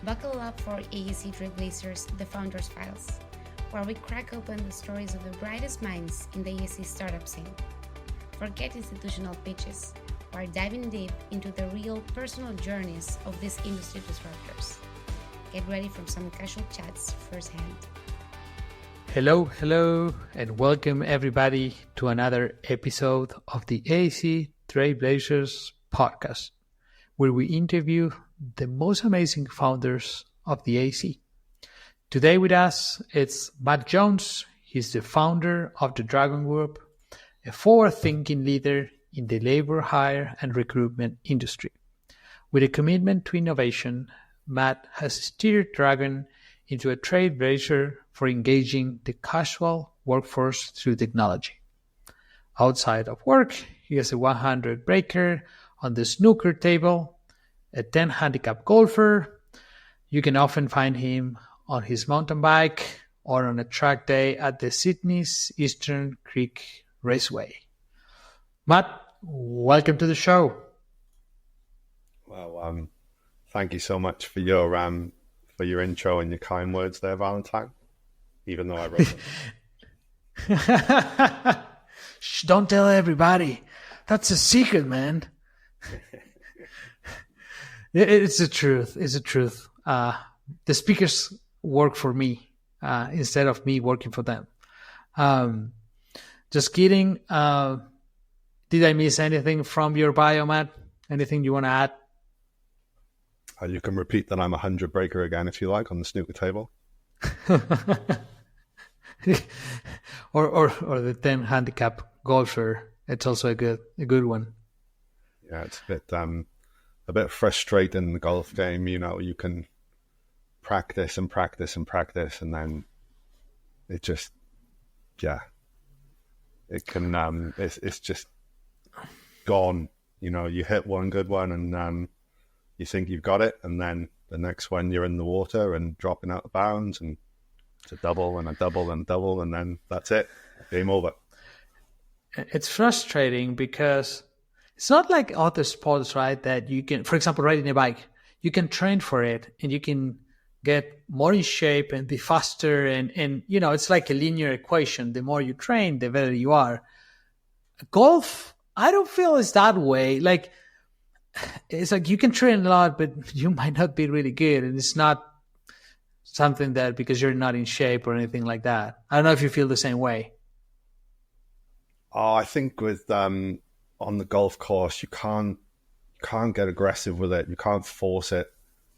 Buckle up for AEC Trailblazers, the Founders Files, where we crack open the stories of the brightest minds in the AEC startup scene. Forget institutional pitches. We're diving deep into the real personal journeys of these industry disruptors. Get ready for some casual chats firsthand. Hello, and welcome everybody to another episode of the AEC Trailblazers podcast, where we interview the most amazing founders of the AEC. Today with us, it's Matt Jones. He's the founder of the Dragon Group, a forward-thinking leader in the labor hire and recruitment industry. With a commitment to innovation, Matt has steered Dragon into a trailblazer for engaging the casual workforce through technology. Outside of work, he is a 100 breaker on the snooker table, a 10 handicap golfer. You can often find him on his mountain bike or on a track day at the Sydney's Eastern Creek Raceway. Matt, welcome to the show. Well, thank you so much for your intro and your kind words there, Valentine, even though I wrote them. Shh, don't tell everybody. That's a secret, man. It's the truth. It's the truth. The speakers work for me instead of me working for them. Just kidding. Did I miss anything from your bio, Matt? Anything you want to add? You can repeat that I'm a 100 breaker again if you like on the snooker table. or the 10 handicap golfer. It's also a good one. Yeah, it's a bit frustrating in the golf game. You know, you can practice and practice and practice, and then it just, it can, it's just gone. You know, you hit one good one and you think you've got it, and then the next one you're in the water and dropping out of bounds, and it's a double and a double and a double, and then that's it. Game over. It's frustrating because it's not like other sports, right? That you can, for example, riding a bike, you can train for it and you can get more in shape and be faster. And you know, it's like a linear equation. The more you train, the better you are. Golf, I don't feel it's that way. Like, it's like you can train a lot, but you might not be really good. And it's not something that because you're not in shape or anything like that. I don't know if you feel the same way. Oh, I think with on the golf course, you can't get aggressive with it. You can't force it.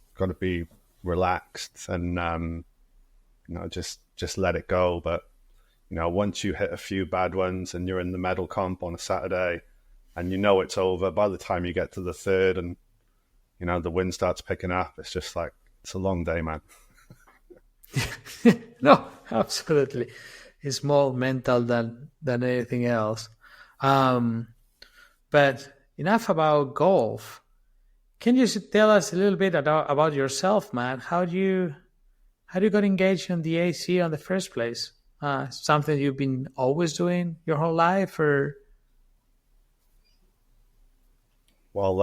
You've got to be relaxed and just let it go. But you know, once you hit a few bad ones and you're in the medal comp on a Saturday, and you know it's over by the time you get to the third, and you know the wind starts picking up, it's just like it's a long day, man. No, absolutely. It's more mental than anything else. But enough about golf. Can you tell us a little bit about yourself, Matt? How do you got engaged in the AEC in the first place? Something you've been always doing your whole life, or? Well,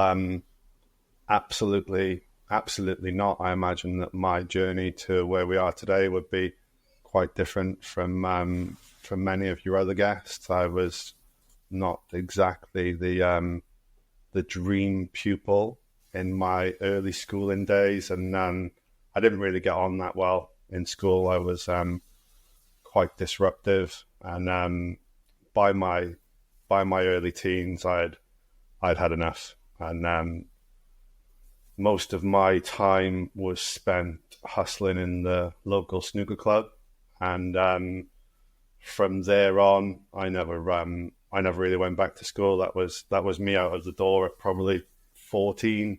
absolutely not. I imagine that my journey to where we are today would be quite different from many of your other guests. I was not exactly the dream pupil in my early schooling days, and I didn't really get on that well in school. I was quite disruptive, and by my early teens, I'd had enough, and most of my time was spent hustling in the local snooker club. And from there on, I never really went back to school. That was me out of the door at probably 14,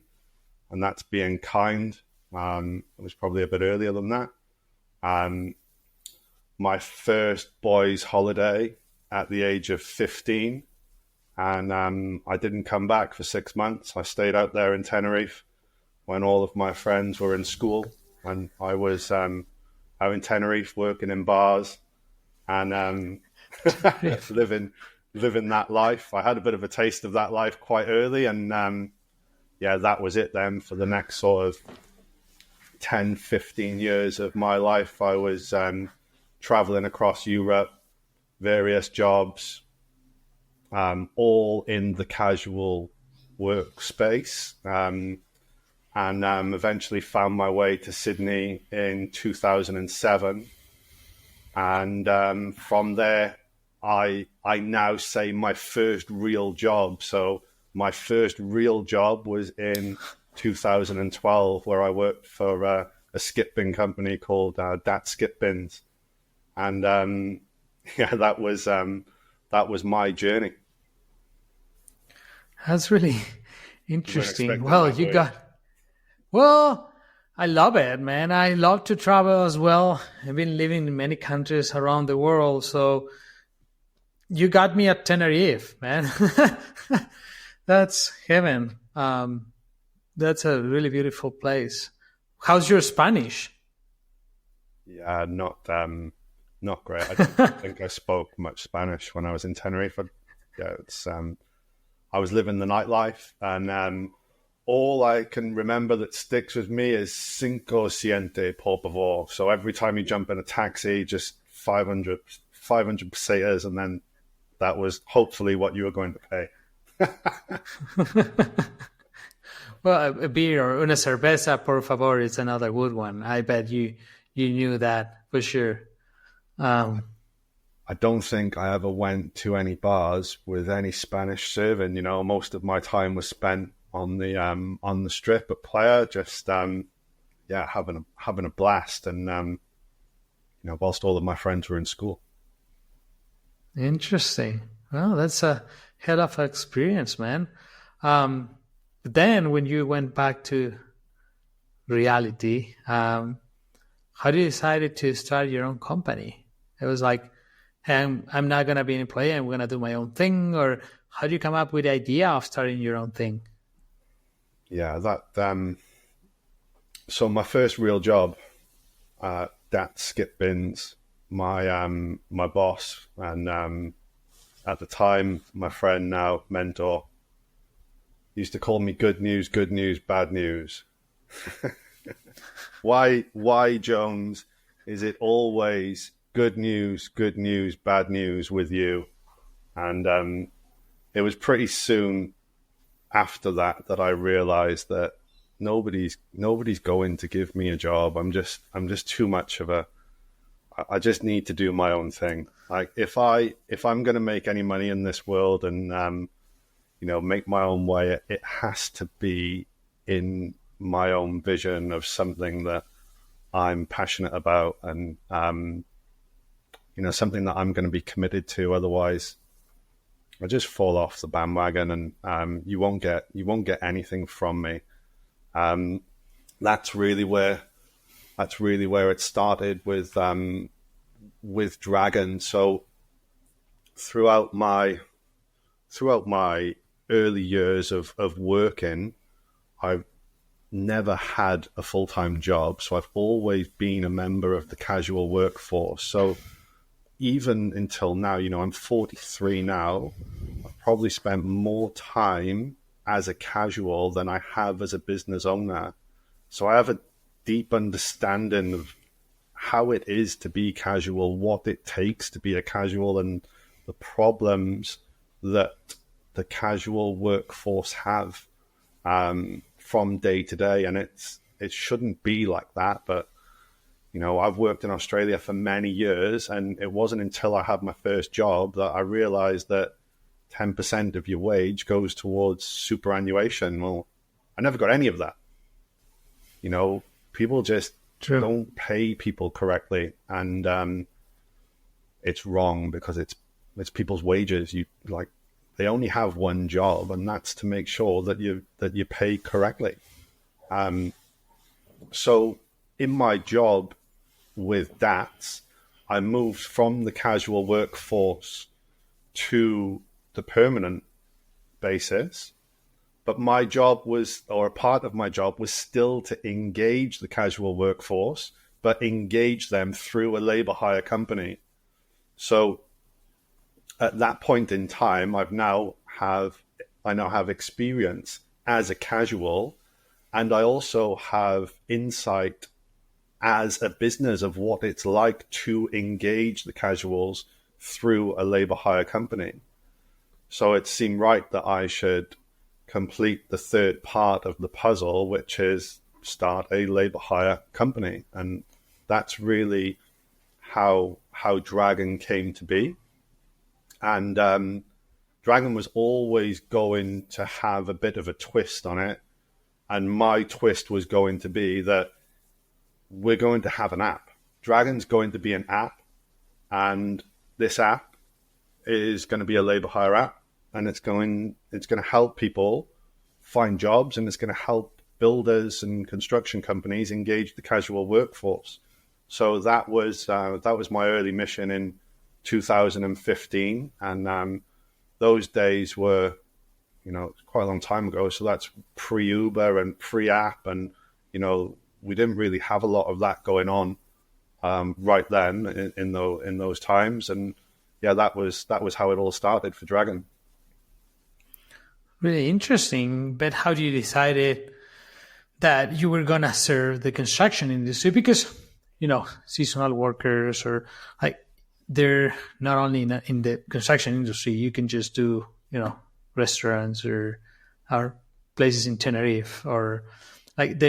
and that's being kind. It was probably a bit earlier than that. My first boys' holiday at the age of 15, and I didn't come back for 6 months. I stayed out there in Tenerife when all of my friends were in school, and I was out in Tenerife working in bars and living that life. I had a bit of a taste of that life quite early, and that was it then for the next sort of 10, 15 years of my life, I was traveling across Europe, various jobs, all in the casual workspace, and eventually found my way to Sydney in 2007. And from there, I now say my first real job. So my first real job was in 2012, where I worked for a skip bin company called Dat Skip Bins. And that was my journey. That's really interesting. Well, I love it, man. I love to travel as well. I've been living in many countries around the world. So you got me at Tenerife, man. That's heaven. That's a really beautiful place. How's your Spanish? Yeah, not great. I don't think I spoke much Spanish when I was in Tenerife. I was living the nightlife, and all I can remember that sticks with me is cinco siete, por favor. So every time you jump in a taxi, just 500 pesetas, and then that was hopefully what you were going to pay. Well, a beer or una cerveza, por favor, is another good one. I bet you knew that for sure. I don't think I ever went to any bars with any Spanish serving. Most of my time was spent on the strip at Playa, just having a blast, and whilst all of my friends were in school. Interesting. Well, that's a hell of an experience, man. But then when you went back to reality, how did you decide to start your own company? It was like, hey, I'm not going to be an employee, I'm going to do my own thing? Or how do you come up with the idea of starting your own thing? Yeah, so my first real job, Dat Skip Bins, my boss, and at the time, my friend, now mentor, used to call me good news, bad news. Why, Jones, is it always good news, bad news with you? And it was pretty soon after that I realized that nobody's going to give me a job. I'm just too much of I just need to do my own thing. Like if I'm going to make any money in this world and make my own way, it has to be in my own vision of something that I'm passionate about, and something that I'm going to be committed to. Otherwise, I just fall off the bandwagon, and you won't get anything from me. That's really where it started with Dragon. So throughout my early years of working, I've never had a full-time job, so I've always been a member of the casual workforce. So even until now, I'm 43 now, I've probably spent more time as a casual than I have as a business owner. So I have a deep understanding of how it is to be casual, what it takes to be a casual, and the problems that the casual workforce have from day to day. And it shouldn't be like that, but I've worked in Australia for many years, and it wasn't until I had my first job that I realized that 10% of your wage goes towards superannuation. Well, I never got any of that. People just don't pay people correctly, and it's wrong because it's people's wages. They only have one job, and that's to make sure that you pay correctly. So in my job with DATS, I moved from the casual workforce to the permanent basis. But my job a part of my job was still to engage the casual workforce, but engage them through a labor hire company. So at that point in time, I now have experience as a casual, and I also have insight as a business of what it's like to engage the casuals through a labor hire company. So it seemed right that I should complete the third part of the puzzle, which is start a labor hire company. And that's really how Dragon came to be. And Dragon was always going to have a bit of a twist on it. And my twist was going to be that we're going to have an app. Dragon's going to be an app, and this app is going to be a labor hire app, and it's going to help people find jobs, and it's going to help builders and construction companies engage the casual workforce. So that was my early mission in 2015, and those days were, quite a long time ago. So that's pre-Uber and pre-app, and we didn't really have a lot of that going on right then in those times. And yeah, that was how it all started for Dragon. Really interesting. But how do you decide that you were gonna serve the construction industry? Because seasonal workers, or like, they're not only in the construction industry. You can just do restaurants or places in Tenerife, or like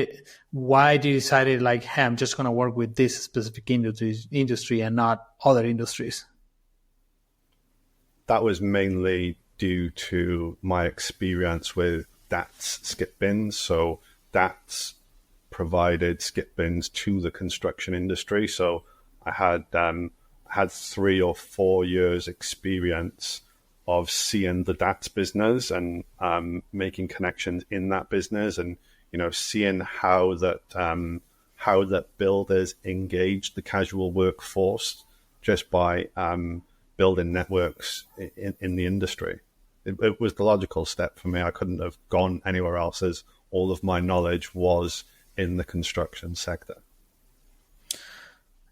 why do you decide like, hey, I'm just gonna work with this specific industry and not other industries? That was mainly due to my experience with DATS skip bins. So DATS provided skip bins to the construction industry. So I had 3 or 4 years experience of seeing the DATS business and making connections in that business, and seeing how that builders engage the casual workforce just by building networks in the industry. It was the logical step for me. I couldn't have gone anywhere else, as all of my knowledge was in the construction sector.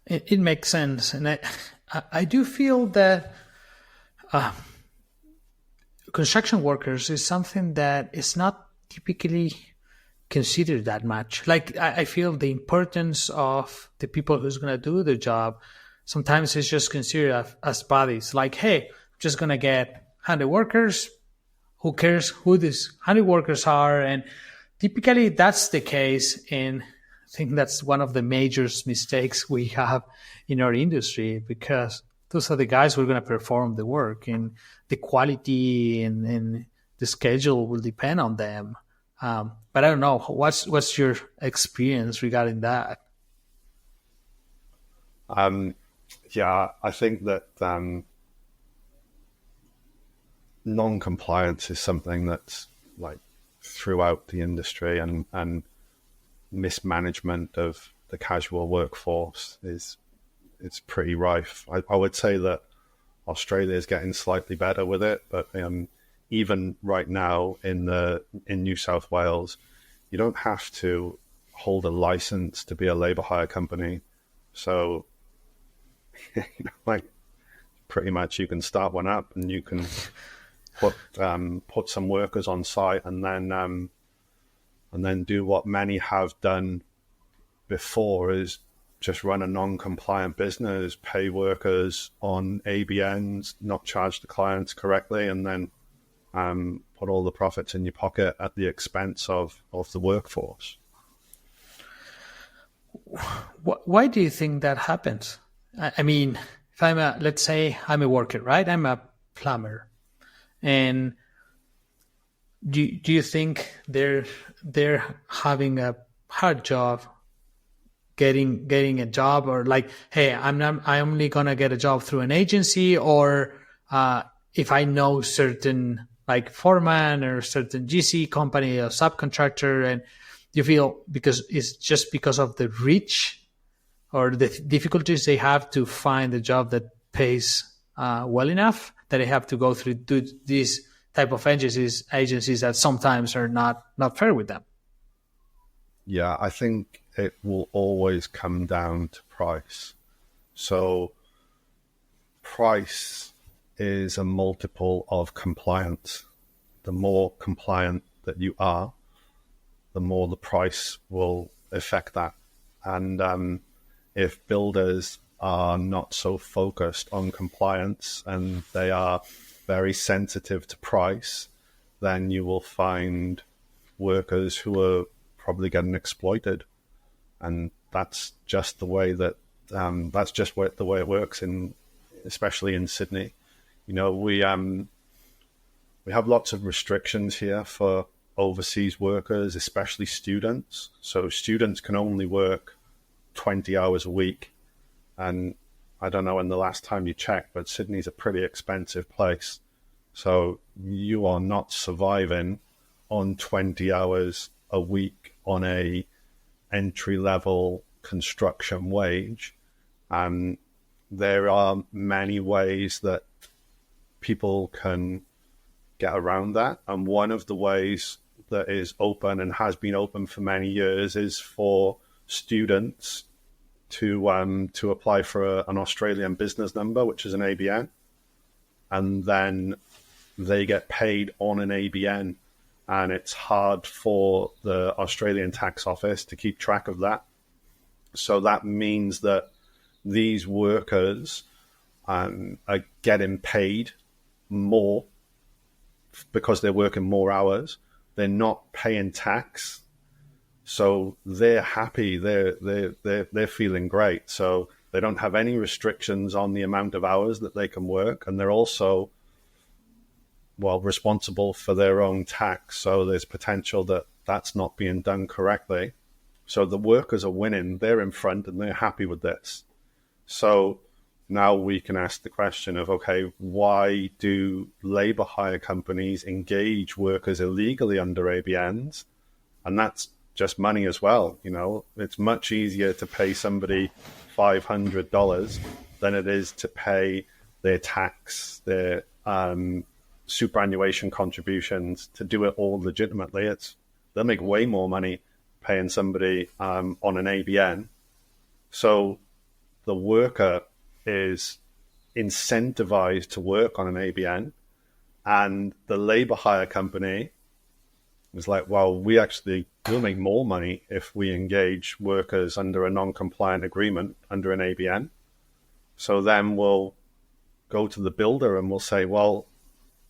It makes sense. And I do feel that construction workers is something that is not typically considered that much. Like, I feel the importance of the people who's going to do the job, sometimes it's just considered as bodies. Like, hey, I'm just going to get 100 workers. Who cares who these 100 workers are? And typically that's the case. And I think that's one of the major mistakes we have in our industry, because those are the guys who are going to perform the work, and the quality and the schedule will depend on them. But I don't know, what's your experience regarding that? Yeah, I think that non-compliance is something that's like throughout the industry, and mismanagement of the casual workforce it's pretty rife. I would say that Australia is getting slightly better with it, but even right now in New South Wales, you don't have to hold a license to be a labor hire company. So like, pretty much you can start one up, and you can put some workers on site, and then do what many have done before, is just run a non-compliant business, pay workers on ABNs, not charge the clients correctly, and then put all the profits in your pocket at the expense of the workforce. Why do you think that happens? I mean, if let's say I'm a worker, right? I'm a plumber. And do you think they're having a hard job getting a job, or like, hey, I'm only gonna get a job through an agency, or if I know certain like foreman or certain GC company or subcontractor, and you feel because it's just because of the reach or the difficulties they have to find a job that pays well enough, that they have to go through these type of agencies that sometimes are not fair with them? Yeah, I think it will always come down to price. So price is a multiple of compliance. The more compliant that you are, the more the price will affect that. And if builders are not so focused on compliance and they are very sensitive to price, then you will find workers who are probably getting exploited. And that's just the way that the way it works, especially in Sydney. We have lots of restrictions here for overseas workers, especially students. So students can only work 20 hours a week. And I don't know when the last time you checked, but Sydney's a pretty expensive place. So you are not surviving on 20 hours a week on a entry-level construction wage. And there are many ways that people can get around that. And one of the ways that is open and has been open for many years is for students to apply for an Australian business number, which is an ABN, and then they get paid on an ABN, and it's hard for the Australian tax office to keep track of that. So that means that these workers are getting paid more because they're working more hours. They're not paying tax. So they're happy. They're feeling great. So they don't have any restrictions on the amount of hours that they can work, and they're also responsible for their own tax. So there's potential that that's not being done correctly. So the workers are winning. They're in front, and they're happy with this. So now we can ask the question of, okay, why do labor hire companies engage workers illegally under ABNs? And that's just money as well. It's much easier to pay somebody $500 than it is to pay their tax, their superannuation contributions, to do it all legitimately. They'll make way more money paying somebody on an ABN. So the worker is incentivized to work on an ABN, and the labor hire company is like, well, we'll make more money if we engage workers under a non-compliant agreement under an ABN. So then we'll go to the builder and we'll say, well,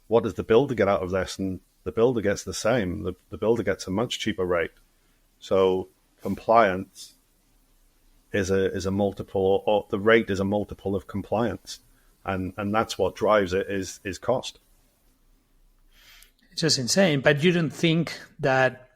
what does the builder get out of this? And the builder gets the same. The builder gets a much cheaper rate. So compliance is a multiple, or the rate is a multiple of compliance, and that's what drives it is cost. It's just insane. But you don't think that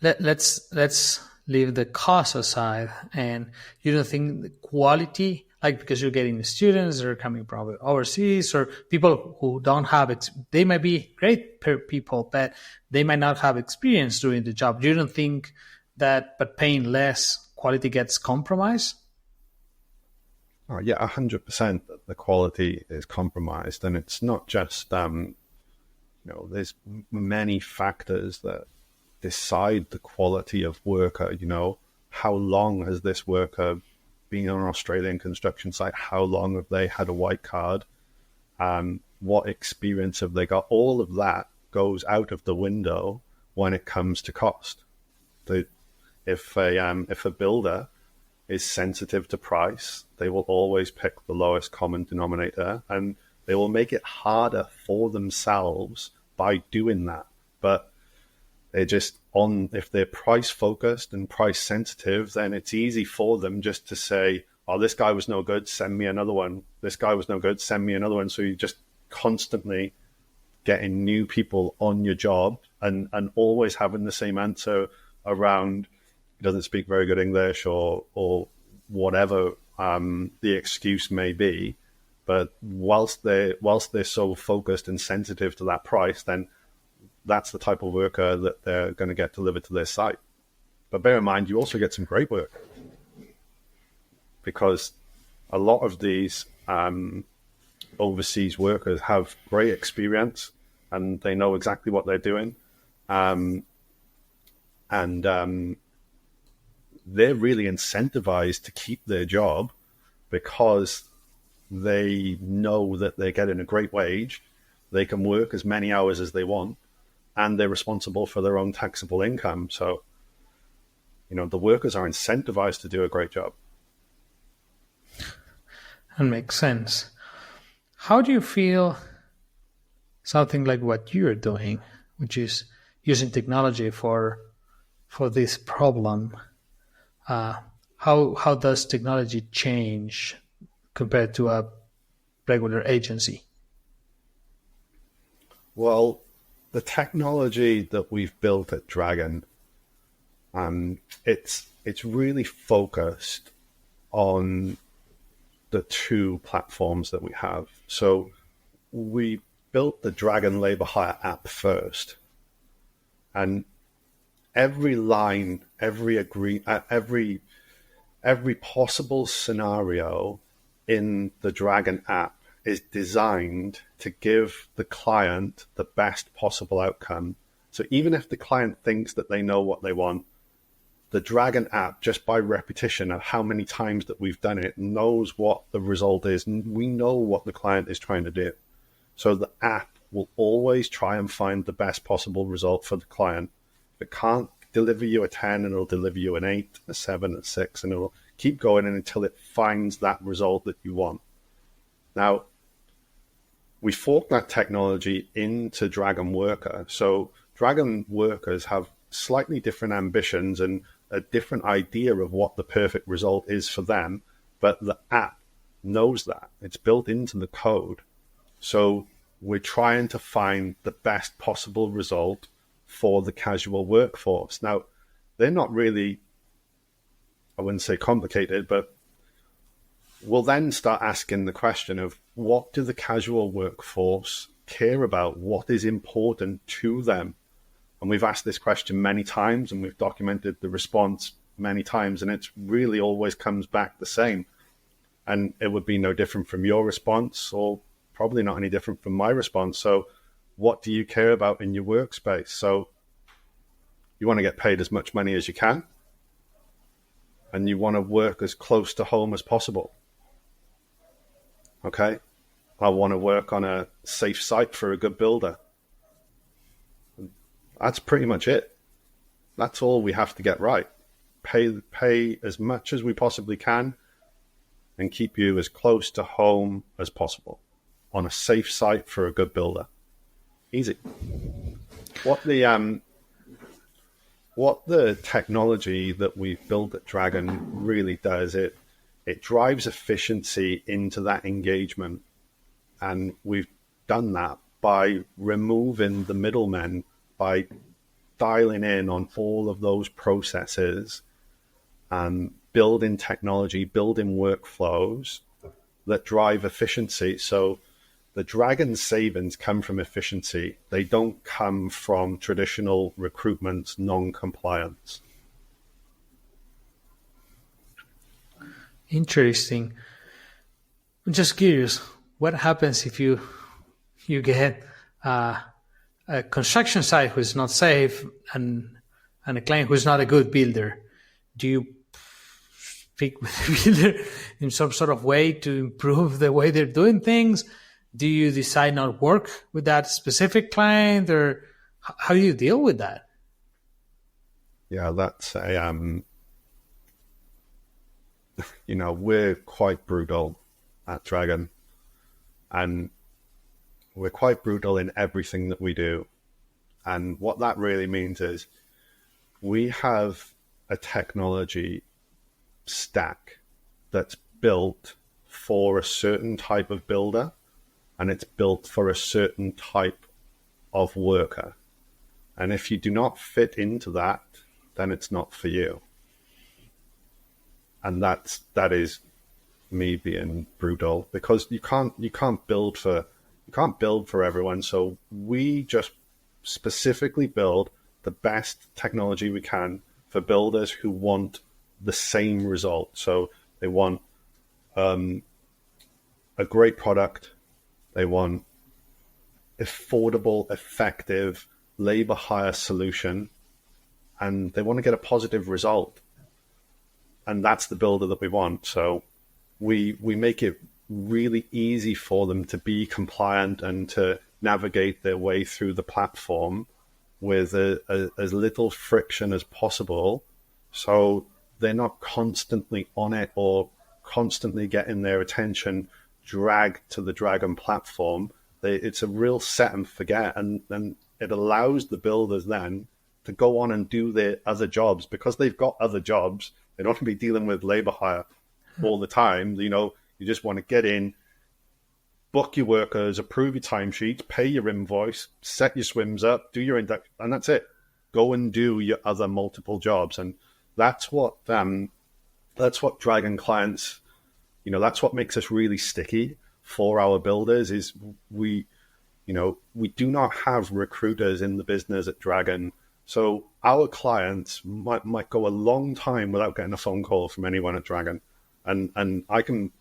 let's leave the cost aside, and you don't think the quality, because you're getting the students that are coming from overseas, or people who don't have they might be great people, but they might not have experience doing the job. You don't think that, but paying less, quality gets compromised? Oh, yeah, 100% the quality is compromised. And it's not just, there's many factors that decide the quality of worker. How long has this worker been on an Australian construction site? How long have they had a white card? What experience have they got? All of that goes out of the window when it comes to cost. If a builder is sensitive to price, they will always pick the lowest common denominator, and they will make it harder for themselves by doing that. But they're just if they're price focused and price sensitive, then it's easy for them just to say, oh, this guy was no good, send me another one. This guy was no good, send me another one. So you just constantly getting new people on your job and always having the same answer around doesn't speak very good English or whatever the excuse may be. But whilst they're so focused and sensitive to that price, then that's the type of worker that they're going to get delivered to their site. But bear in mind, you also get some great work, because a lot of these overseas workers have great experience and they know exactly what they're doing. They're really incentivized to keep their job because they know that they're getting a great wage, they can work as many hours as they want, and they're responsible for their own taxable income. So the workers are incentivized to do a great job. That makes sense. How do you feel something like what you're doing, which is using technology for this problem? How does technology change compared to a regular agency? Well, the technology that we've built at Dragon, it's really focused on the two platforms that we have. So we built the Dragon Labor Hire app first, and every line, every possible scenario in the Dragon app is designed to give the client the best possible outcome. So even if the client thinks that they know what they want, the Dragon app, just by repetition of how many times that we've done it, knows what the result is. And we know what the client is trying to do. So the app will always try and find the best possible result for the client. If it can't deliver you a 10, it'll deliver you an 8, a 7, a 6, and it'll keep going until it finds that result that you want. Now, we fork that technology into Dragon Worker. So Dragon Workers have slightly different ambitions and a different idea of what the perfect result is for them, but the app knows that. It's built into the code. So we're trying to find the best possible result for the casual workforce. Now, they're not really, I wouldn't say complicated, but we'll then start asking the question of what do the casual workforce care about? What is important to them? And we've asked this question many times, and we've documented the response many times, and it really always comes back the same. And it would be no different from your response, or probably not any different from my response. So what do you care about in your workspace? So you want to get paid as much money as you can, and you want to work as close to home as possible. Okay? I want to work on a safe site for a good builder. That's pretty much it. That's all we have to get right. Pay as much as we possibly can and keep you as close to home as possible on a safe site for a good builder. Easy. What the technology that we've built at Dragon really does, it drives efficiency into that engagement. And we've done that by removing the middlemen, by dialing in on all of those processes and building technology, building workflows that drive efficiency. So the Dragon savings come from efficiency. They don't come from traditional recruitment non-compliance. Interesting. I'm just curious, what happens if you get a construction site who's not safe and a client who's not a good builder? Do you speak with the builder in some sort of way to improve the way they're doing things? Do you decide not work with that specific client, or how do you deal with that? Yeah, that's we're quite brutal at Dragon, and we're quite brutal in everything that we do. And what that really means is we have a technology stack that's built for a certain type of builder, and it's built for a certain type of worker. And if you do not fit into that, then it's not for you. And that is me being brutal, because you can't build for everyone. So we just specifically build the best technology we can for builders who want the same result. So they want a great product. They want affordable, effective labor hire solution, and they want to get a positive result. And that's the builder that we want. So we make it really easy for them to be compliant and to navigate their way through the platform with as little friction as possible, So they're not constantly on it or constantly getting their attention dragged to the Dragon platform. It's a real set and forget, and it allows the builders then to go on and do their other jobs because they've got other jobs. They don't want to be dealing with labor hire all the time. You just want to get in, book your workers, approve your timesheets, pay your invoice, set your swims up, do your induction, and that's it. Go and do your other multiple jobs. And that's what Dragon clients, that's what makes us really sticky for our builders is we do not have recruiters in the business at Dragon. So our clients might go a long time without getting a phone call from anyone at Dragon. And I can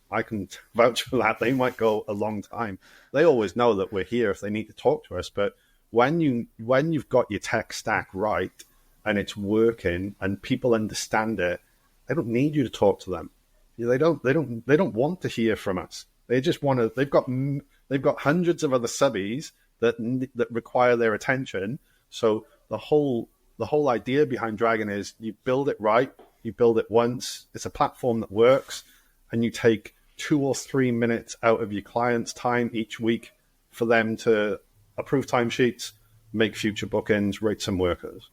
vouch for that. They might go a long time. They always know that we're here if they need to talk to us. But when you've got your tech stack right and it's working and people understand it, they don't need you to talk to them. They don't want to hear from us. They just want to. They've got hundreds of other subbies that require their attention. So the whole idea behind Dragon is you build it right. You build it once. It's a platform that works, and you take 2 or 3 minutes out of your client's time each week for them to approve timesheets, make future bookings, rate some workers.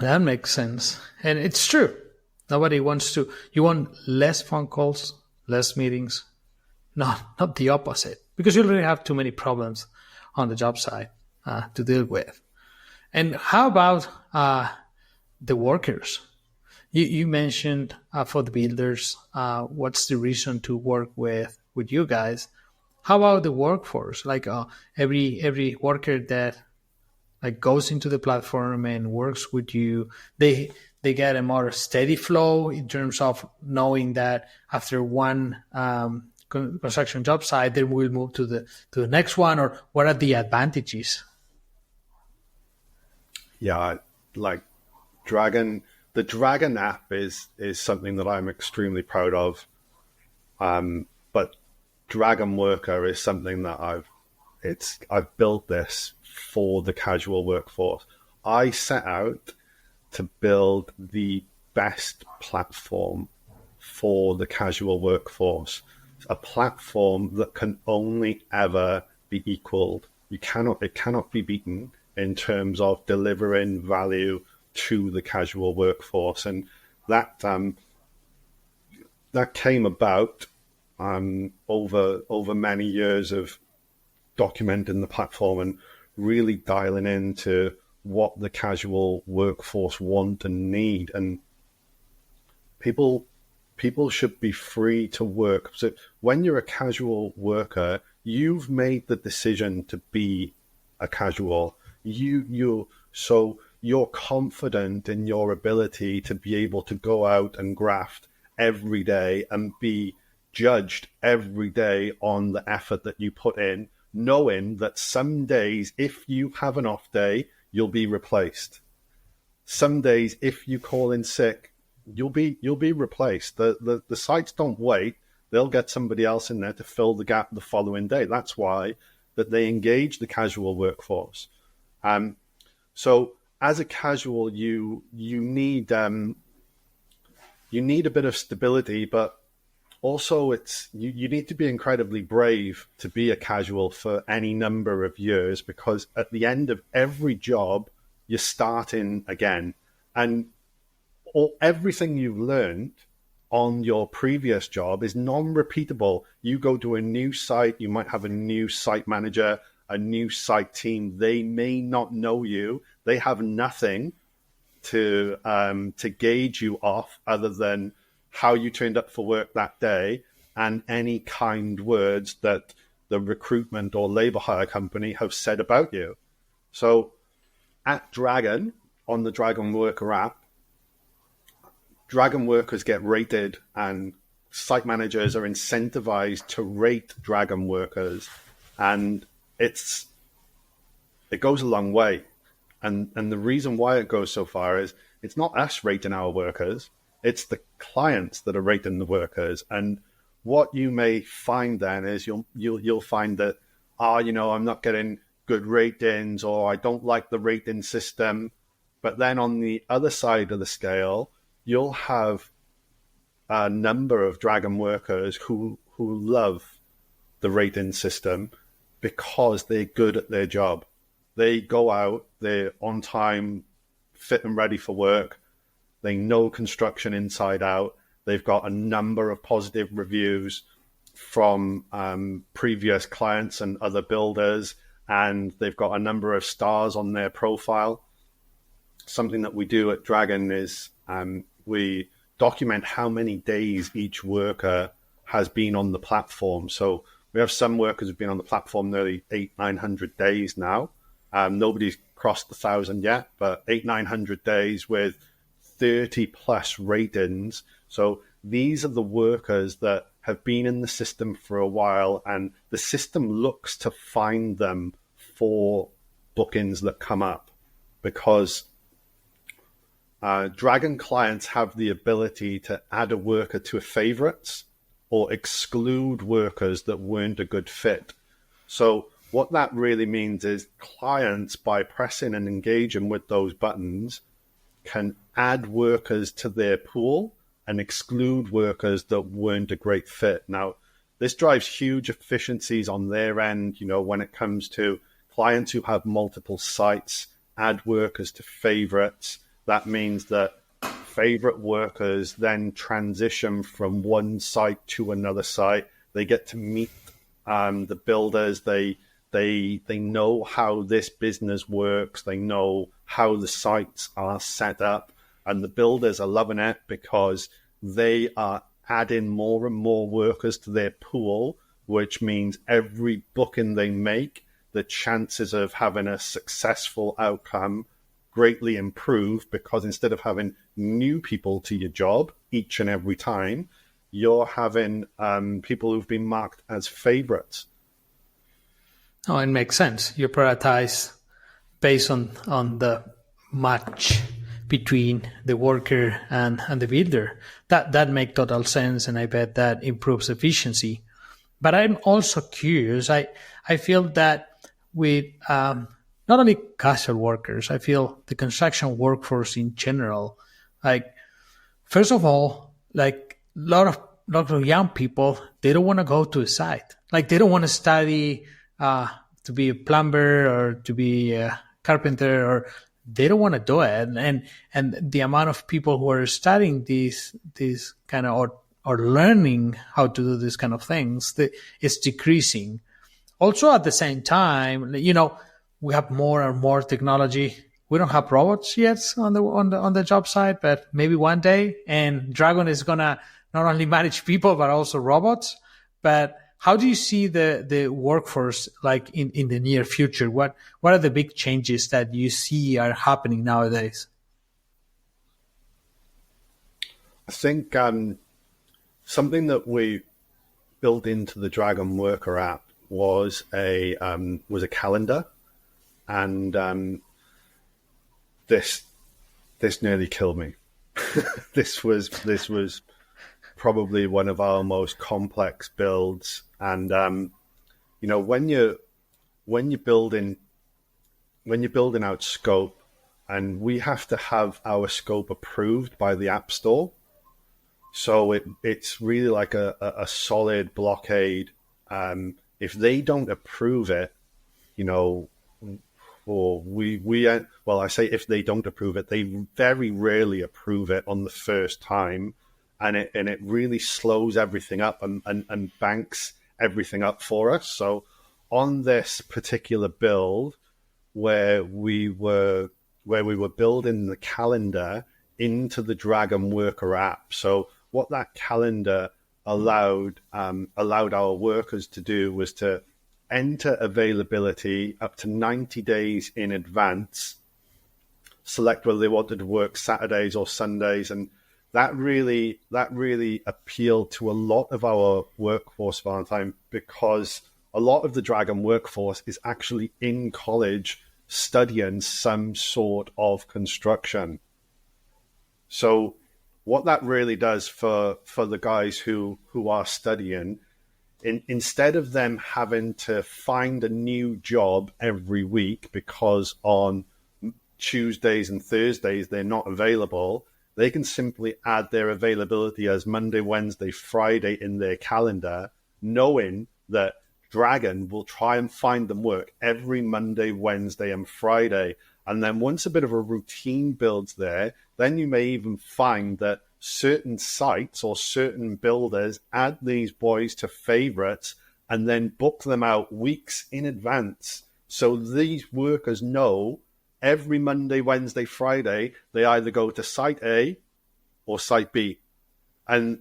That makes sense. And it's true. Nobody wants to. You want less phone calls, less meetings, not the opposite, because you already have too many problems on the job site to deal with. And how about the workers? You mentioned for the builders, what's the reason to work with you guys? How about the workforce? Like every worker that goes into the platform and works with you, they get a more steady flow in terms of knowing that after one construction job site, they will move to the next one, or what are the advantages? Yeah, like Dragon, the Dragon app is something that I'm extremely proud of. But Dragon Worker is something that I've built this for the casual workforce. I set out to build the best platform for the casual workforce, a platform that can only ever be equaled. It cannot be beaten in terms of delivering value to the casual workforce. And that came about over many years of documenting the platform and really dialing into what the casual workforce want and need. And people should be free to work. So when you're a casual worker, you've made the decision to be a casual. So you're confident in your ability to be able to go out and graft every day and be judged every day on the effort that you put in, knowing that some days, if you have an off day, you'll be replaced. Some days, if you call in sick, you'll be replaced. The sites don't wait. They'll get somebody else in there to fill the gap the following day. That's why that they engage the casual workforce. So as a casual, you need a bit of stability, but also you need to be incredibly brave to be a casual for any number of years, because at the end of every job, you're starting again. And everything you've learned on your previous job is non-repeatable. You go to a new site, you might have a new site manager, a new site team. They may not know you. They have nothing to gauge you off other than how you turned up for work that day and any kind words that the recruitment or labor hire company have said about you. So at Dragon, on the Dragon Worker app, Dragon workers get rated and site managers are incentivized to rate Dragon workers. And it goes a long way. And the reason why it goes so far is it's not us rating our workers. It's the clients that are rating the workers. And what you may find then is you'll find that, I'm not getting good ratings, or I don't like the rating system. But then on the other side of the scale, you'll have a number of Dragon workers who love the rating system because they're good at their job. They go out, they're on time, fit and ready for work. They know construction inside out. They've got a number of positive reviews from previous clients and other builders, and they've got a number of stars on their profile. Something that we do at Dragon is we document how many days each worker has been on the platform. So we have some workers who've been on the platform nearly 800-900 days now. Nobody's crossed the 1,000 yet, but 800-900 days with 30 plus ratings. So these are the workers that have been in the system for a while, and the system looks to find them for bookings that come up, because Dragon clients have the ability to add a worker to a favorites or exclude workers that weren't a good fit. So what that really means is clients, by pressing and engaging with those buttons, can add workers to their pool and exclude workers that weren't a great fit. Now, this drives huge efficiencies on their end, when it comes to clients who have multiple sites, add workers to favorites. That means that favorite workers then transition from one site to another site. They get to meet the builders. They know how this business works. They know how the sites are set up, and the builders are loving it because they are adding more and more workers to their pool, which means every booking they make, the chances of having a successful outcome greatly improve, because instead of having new people to your job each and every time, you're having people who've been marked as favorites. Oh, it makes sense. You prioritize based on the match between the worker and the builder. That makes total sense, and I bet that improves efficiency. But I'm also curious. I feel that with not only casual workers, I feel the construction workforce in general, first of all, a lot of young people, they don't want to go to a site. They don't want to study to be a plumber or to be a carpenter, or they don't want to do it. And the amount of people who are studying these kind of or learning how to do these kind of things is decreasing. Also, at the same time, we have more and more technology. We don't have robots yet on the job site, but maybe one day. And Dragon is gonna not only manage people but also robots. But how do you see the workforce in the near future? What are the big changes that you see are happening nowadays? I think something that we built into the Dragon Worker app was a calendar, and this nearly killed me. This was probably one of our most complex builds, and when you're building out scope, and we have to have our scope approved by the App Store, so it's really like a solid blockade. If they don't approve it, I say if they don't approve it, they very rarely approve it on the first time, and it really slows everything up and banks everything up for us. So on this particular build, where we were building the calendar into the Dragon Worker app, so what that calendar allowed our workers to do was to enter availability up to 90 days in advance, select whether they wanted to work Saturdays or Sundays, and that really appealed to a lot of our workforce, Valentine, because a lot of the Dragon workforce is actually in college studying some sort of construction. So what that really does for the guys who are studying, instead of them having to find a new job every week, because on Tuesdays and Thursdays they're not available, they can simply add their availability as Monday, Wednesday, Friday in their calendar, knowing that Dragon will try and find them work every Monday, Wednesday, and Friday. And then once a bit of a routine builds there, then you may even find that certain sites or certain builders add these boys to favorites and then book them out weeks in advance. So these workers know every Monday, Wednesday, Friday, they either go to site A or site B. And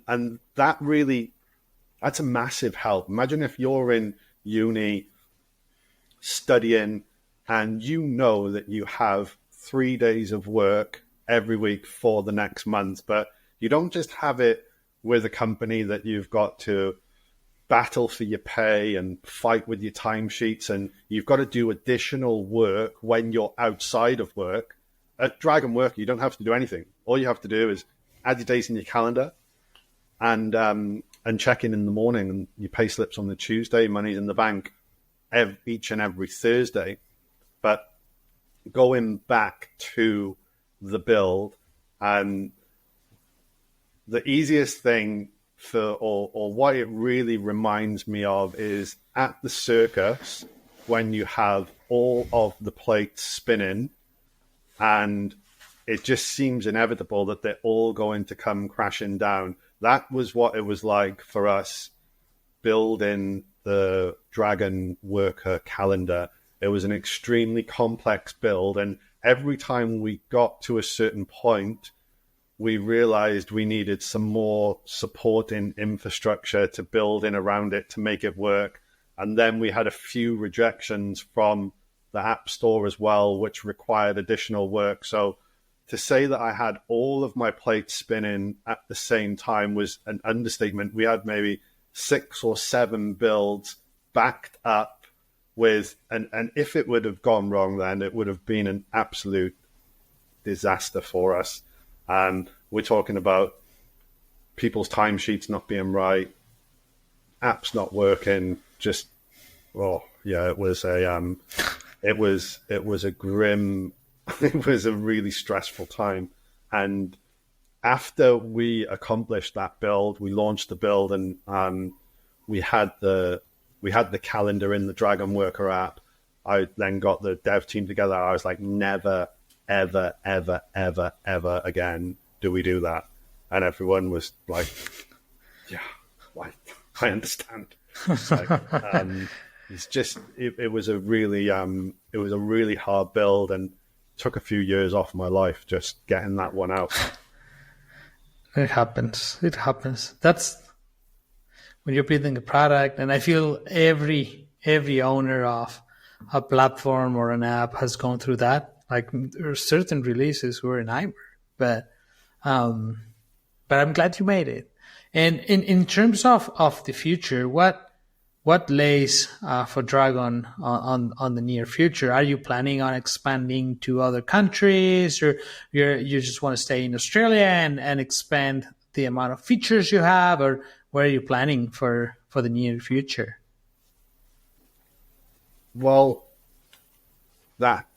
that's a massive help. Imagine if you're in uni studying and you know that you have 3 days of work every week for the next month, but you don't just have it with a company that you've got to battle for your pay and fight with your timesheets, and you've got to do additional work when you're outside of work. At Dragon Work, you don't have to do anything. All you have to do is add your days in your calendar and check in the morning, and your pay slips on the Tuesday, money's in the bank each and every Thursday. But going back to the build, the easiest thing or what it really reminds me of is at the circus when you have all of the plates spinning and it just seems inevitable that they're all going to come crashing down. That was what it was like for us building the Dragon Worker calendar. It was an extremely complex build, and every time we got to a certain point, we realized we needed some more supporting infrastructure to build in around it to make it work. And then we had a few rejections from the App Store as well, which required additional work. So to say that I had all of my plates spinning at the same time was an understatement. We had maybe 6 or 7 builds backed up with, and if it would have gone wrong, then it would have been an absolute disaster for us. And we're talking about people's timesheets not being right, apps not working. Just, well, yeah, it was a grim, it was a really stressful time. And after we accomplished that build, we launched the build, and we had the calendar in the Dragon Worker app. I then got the dev team together. I was like, never, ever, ever, ever, ever again do we do that. And everyone was like, yeah, like, I understand. Like, it's just, it was a really hard build, and took a few years off my life just getting that one out. It happens. That's when you're building a product, and I feel every owner of a platform or an app has gone through that. Like, there are certain releases who are a nightmare, but I'm glad you made it. And in terms of the future, what lays for Dragon on the near future? Are you planning on expanding to other countries, or you just want to stay in Australia and expand the amount of features you have, or where are you planning for the near future? Well, that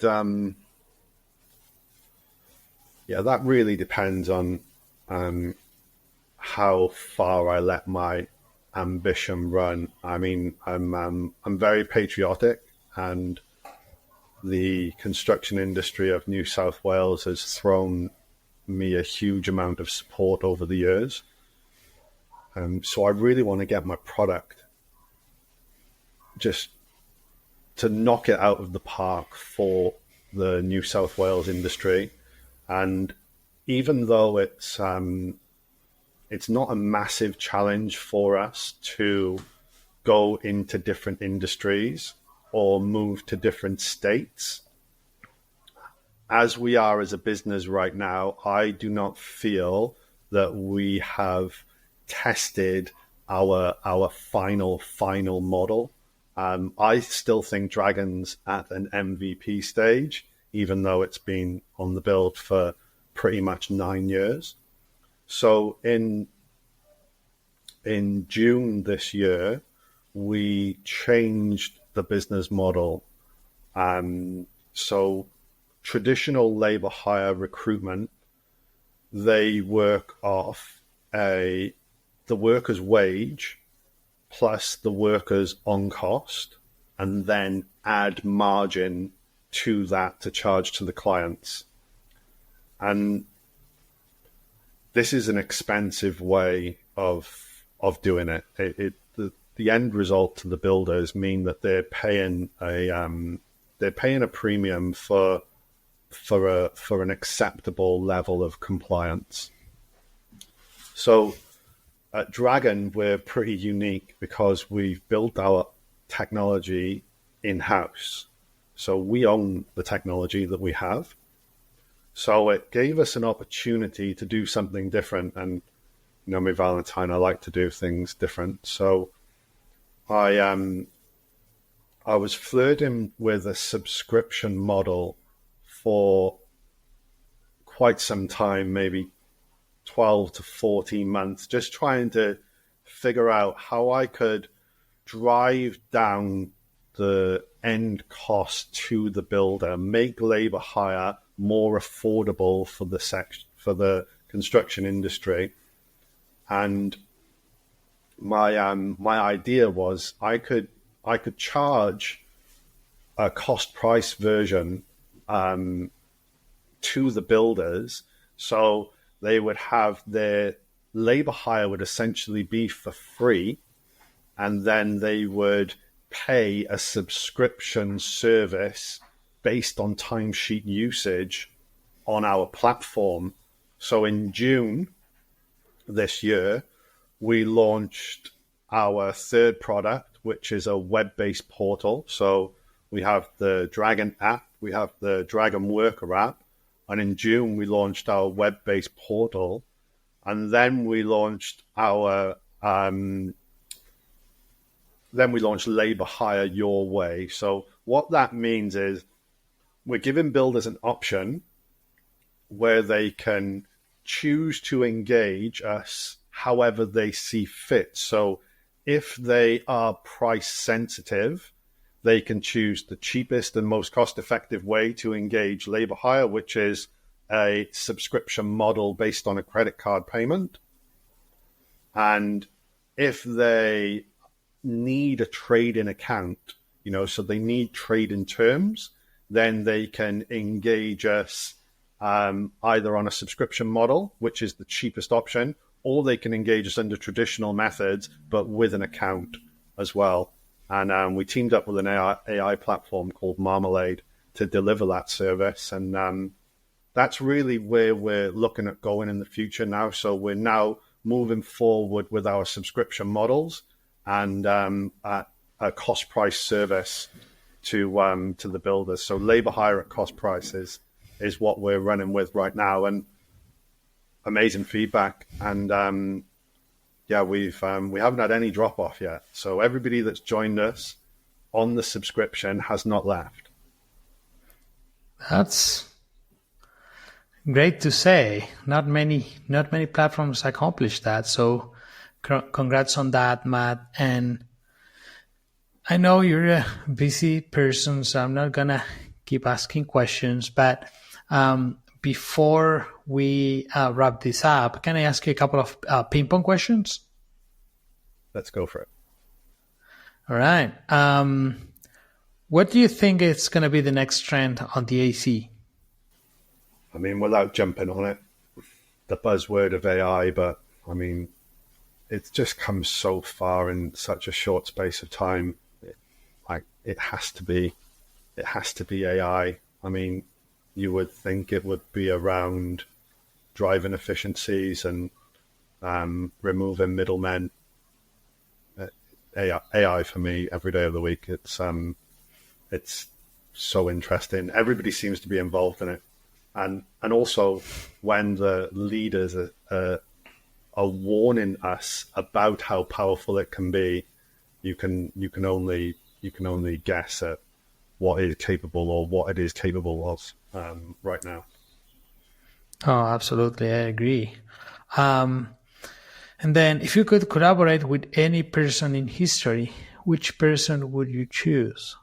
really depends on how far I let my ambition run. I mean, I'm very patriotic, and the construction industry of New South Wales has thrown me a huge amount of support over the years. So I really want to get my product just to knock it out of the park for the New South Wales industry. And even though it's not a massive challenge for us to go into different industries or move to different states, as we are as a business right now, I do not feel that we have tested our final model. I still think Dragon's at an MVP stage, even though it's been on the build for pretty much 9 years. So in June this year, we changed the business model. So traditional labor hire recruitment, they work off the worker's wage plus the worker's on cost, and then add margin to that to charge to the clients. And this is an expensive way of doing it. The end result to the builders mean that they're paying a premium for an acceptable level of compliance. So at Dragon, we're pretty unique because we've built our technology in-house. So we own the technology that we have. So it gave us an opportunity to do something different. And, you know me, Valentine, I like to do things different. So I was flirting with a subscription model for quite some time, maybe 12 to 14 months, just trying to figure out how I could drive down the end cost to the builder, make labor hire more affordable for the construction industry. And my idea was I could charge a cost price version to the builders, so they would have their labor hire would essentially be for free, and then they would pay a subscription service based on timesheet usage on our platform. So in June this year, we launched our third product, which is a web-based portal. So we have the Dragon app, we have the Dragon Worker app, and in June we launched our web-based portal, and then we launched our Labor Hire Your Way. So what that means is we're giving builders an option where they can choose to engage us however they see fit. So if they are price sensitive, they can choose the cheapest and most cost-effective way to engage labor hire, which is a subscription model based on a credit card payment. And if they need a trade-in account, so they need trade-in terms, then they can engage us either on a subscription model, which is the cheapest option, or they can engage us under traditional methods, but with an account as well. And we teamed up with an AI platform called Marmalade to deliver that service. And that's really where we're looking at going in the future now. So we're now moving forward with our subscription models and a cost price service to the builders. So labor hire at cost price is what we're running with right now, and amazing feedback. And we haven't had any drop off yet. So everybody that's joined us on the subscription has not left. That's great to say. Not many platforms accomplish that. So congrats on that, Matt. And I know you're a busy person, so I'm not gonna keep asking questions. But before we wrap this up, can I ask you a couple of ping pong questions? Let's go for it. All right. What do you think is going to be the next trend on the AEC? I mean, without jumping on it, the buzzword of AI, but I mean, it's just come so far in such a short space of time. It has to be AI. I mean, you would think it would be around driving efficiencies and removing middlemen. AI for me every day of the week. It's so interesting. Everybody seems to be involved in it, and also when the leaders are warning us about how powerful it can be, you can only guess at what it is capable or what it is capable of right now. Oh, absolutely, I agree. And then, if you could collaborate with any person in history, which person would you choose?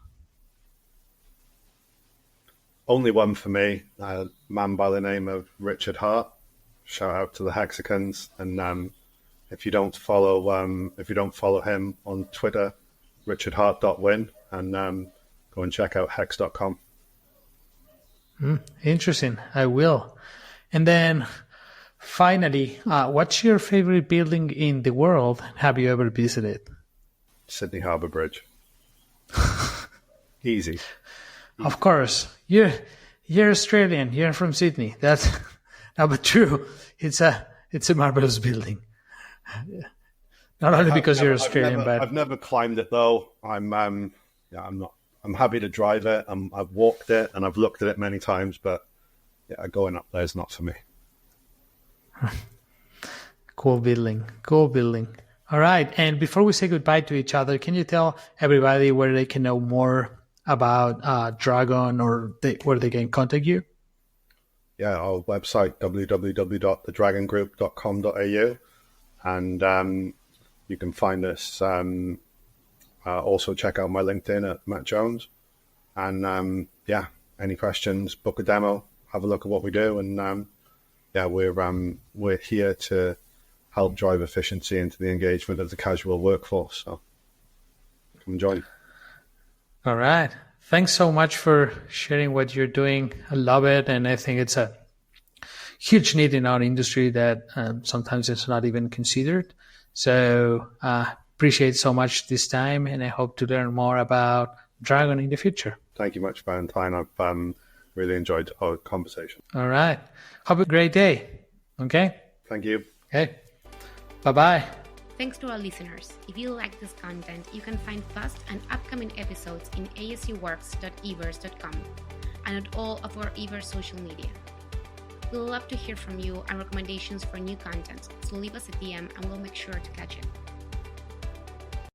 only one for me, a man by the name of Richard Hart. Shout out to the Hexicans. And if you don't follow him on Twitter, richardhart.win, and go and check out hex.com. Interesting. I will. And then finally, what's your favorite building in the world? Have you ever visited? Sydney Harbour Bridge. Easy. Of course. You're Australian. You're from Sydney. That's no, but true. It's a marvelous building. Not only because you're Australian, but I've never climbed it though. I'm happy to drive it. I've walked it and I've looked at it many times, but yeah, going up there is not for me. Cool building. All right. And before we say goodbye to each other, can you tell everybody where they can know more about Dragon, or where they can contact you? Yeah, our website, www.thedragongroup.com.au. And you can find us. Also check out my LinkedIn at Matt Jones. And any questions, book a demo, have a look at what we do. And we're here to help drive efficiency into the engagement of the casual workforce. So come join. All right. Thanks so much for sharing what you're doing. I love it. And I think it's a huge need in our industry that sometimes it's not even considered. So appreciate so much this time, and I hope to learn more about Dragon in the future. Thank you much, Valentine. I've really enjoyed our conversation. All right. Have a great day. Okay? Thank you. Okay. Bye-bye. Thanks to our listeners. If you like this content, you can find past and upcoming episodes in ascworks.everse.com and at all of our Everse social media. We'd love to hear from you and recommendations for new content, so leave us a DM and we'll make sure to catch it.